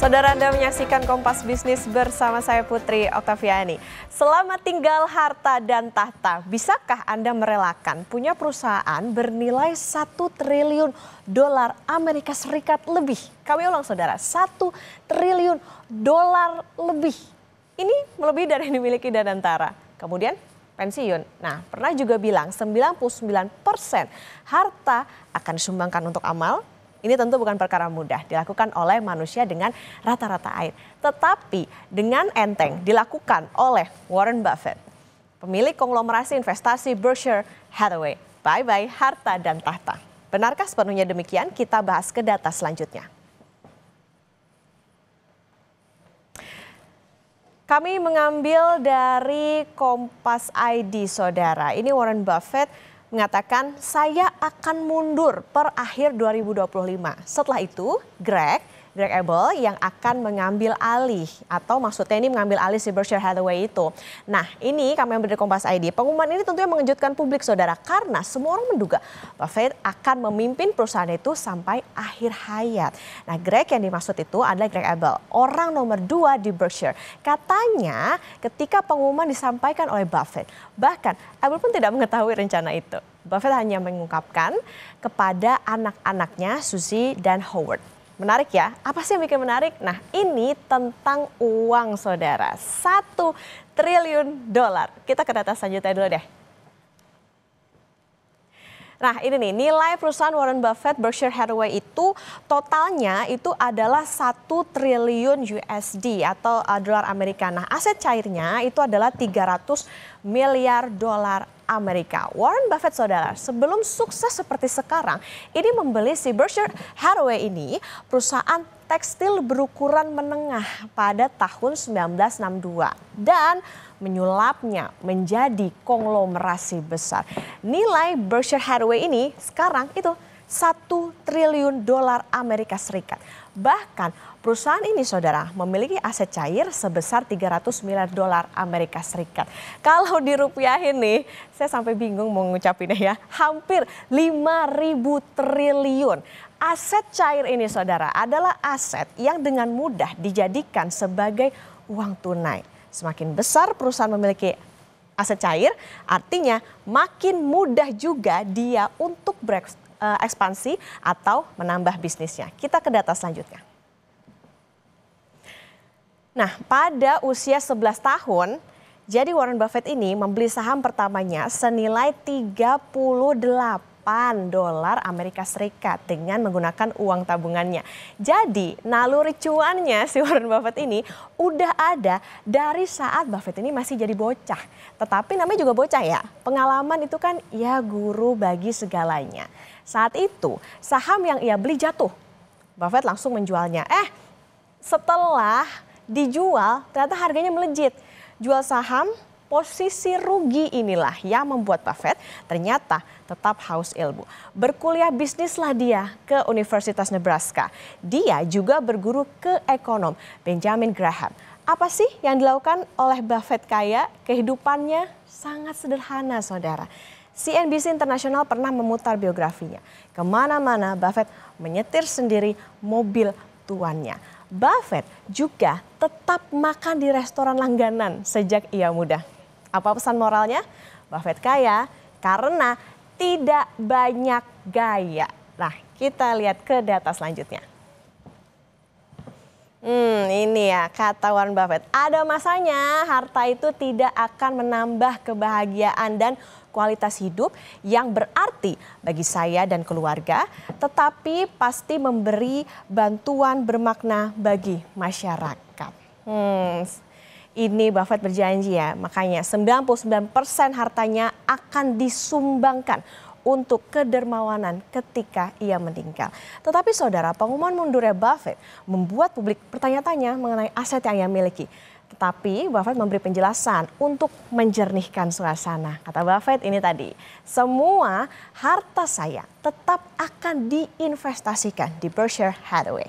Saudara, Anda menyaksikan Kompas Bisnis bersama saya Putri Oktaviani. Selama tinggal harta dan tahta, bisakah Anda merelakan punya perusahaan bernilai 1 triliun dolar Amerika Serikat lebih? Kami ulang saudara, 1 triliun dolar lebih. Ini melebihi dari yang dimiliki Danantara. Kemudian pensiun. Nah, pernah juga bilang 99% harta akan disumbangkan untuk amal. Ini tentu bukan perkara mudah dilakukan oleh manusia dengan rata-rata air. Tetapi dengan enteng dilakukan oleh Warren Buffett, pemilik konglomerasi investasi Berkshire Hathaway. Bye-bye harta dan tahta. Benarkah sepenuhnya demikian? Kita bahas ke data selanjutnya. Kami mengambil dari Kompas ID, saudara. Ini Warren Buffett mengatakan saya akan mundur per akhir 2025. Setelah itu Greg Abel yang akan mengambil alih, atau maksudnya ini mengambil alih si Berkshire Hathaway itu. Nah, ini kami ambil dari Kompas ID. Pengumuman ini tentunya mengejutkan publik, saudara, karena semua orang menduga Buffett akan memimpin perusahaan itu sampai akhir hayat. Nah, Greg yang dimaksud itu adalah Greg Abel, orang nomor 2 di Berkshire. Katanya ketika pengumuman disampaikan oleh Buffett, bahkan Abel pun tidak mengetahui rencana itu. Buffett hanya mengungkapkan kepada anak-anaknya Suzy dan Howard. Menarik ya, apa sih yang bikin menarik? Nah, ini tentang uang, saudara, 1 triliun dolar. Kita ke data selanjutnya dulu deh. Nah, ini nih, nilai perusahaan Warren Buffett Berkshire Hathaway itu totalnya itu adalah 1 triliun USD atau dolar Amerika. Nah, aset cairnya itu adalah 300 miliar dolar Amerika. Warren Buffett, saudara, sebelum sukses seperti sekarang, ini membeli si Berkshire Hathaway ini, perusahaan tekstil berukuran menengah pada tahun 1962 dan menyulapnya menjadi konglomerasi besar. Nilai Berkshire Hathaway ini sekarang itu 1 triliun dolar Amerika Serikat. Bahkan perusahaan ini, saudara, memiliki aset cair sebesar 300 miliar dolar Amerika Serikat. Kalau dirupiahin nih, saya sampai bingung mau ngucapinnya ya, hampir 5.000 triliun. Aset cair ini, saudara, adalah aset yang dengan mudah dijadikan sebagai uang tunai. Semakin besar perusahaan memiliki aset cair, artinya makin mudah juga dia untuk berekspansi atau menambah bisnisnya. Kita ke data selanjutnya. Nah, pada usia 11 tahun, jadi Warren Buffett ini membeli saham pertamanya senilai 38 dolar Amerika Serikat dengan menggunakan uang tabungannya. Jadi naluri cuannya si Warren Buffett ini udah ada dari saat Buffett ini masih jadi bocah. Tetapi namanya juga bocah ya, pengalaman itu kan ya guru bagi segalanya. Saat itu saham yang ia beli jatuh, Buffett langsung menjualnya. Setelah dijual ternyata harganya melejit. Jual saham, posisi rugi inilah yang membuat Buffett ternyata tetap haus ilmu. Berkuliah bisnislah dia ke Universitas Nebraska. Dia juga berguru ke ekonom Benjamin Graham. Apa sih yang dilakukan oleh Buffett kaya? Kehidupannya sangat sederhana, saudara. CNBC International pernah memutar biografinya. Kemana-mana Buffett menyetir sendiri mobil tuannya. Buffett juga tetap makan di restoran langganan sejak ia muda. Apa pesan moralnya? Buffett kaya karena tidak banyak gaya. Nah, kita lihat ke data selanjutnya. Ini ya kata Warren Buffett. Ada masanya harta itu tidak akan menambah kebahagiaan dan kualitas hidup yang berarti bagi saya dan keluarga, tetapi pasti memberi bantuan bermakna bagi masyarakat. Ini Buffett berjanji ya, makanya 99% hartanya akan disumbangkan untuk kedermawanan ketika ia meninggal. Tetapi saudara, pengumuman mundurnya Buffett membuat publik bertanya-tanya mengenai aset yang ia miliki. Tetapi Buffett memberi penjelasan untuk menjernihkan suasana. Kata Buffett ini tadi, semua harta saya tetap akan diinvestasikan di Berkshire Hathaway.